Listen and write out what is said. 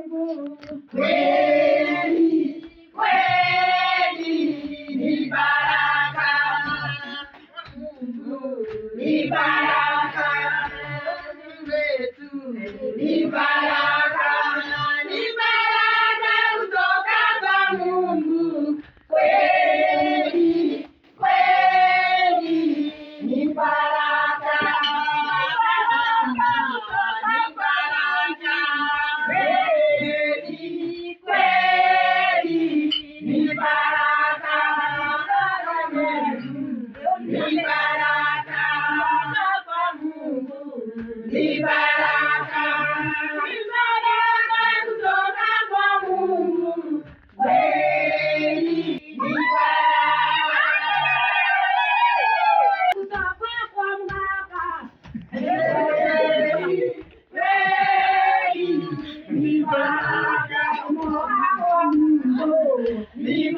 Mungu. Kweli kweli ni baraka, Mungu ni baraka wetu, ni baraka, ni baraka kutoka kwa Mungu. Kweli kweli ni baraka, ni baraka, kweli kweli ni baraka, ni baraka kwa Mungu, ni baraka, ni baraka kutoka kwa Mungu. Kweli ni baraka kutoka kwa Baba. Kweli kweli ni baraka kutoka kwa Mungu, ni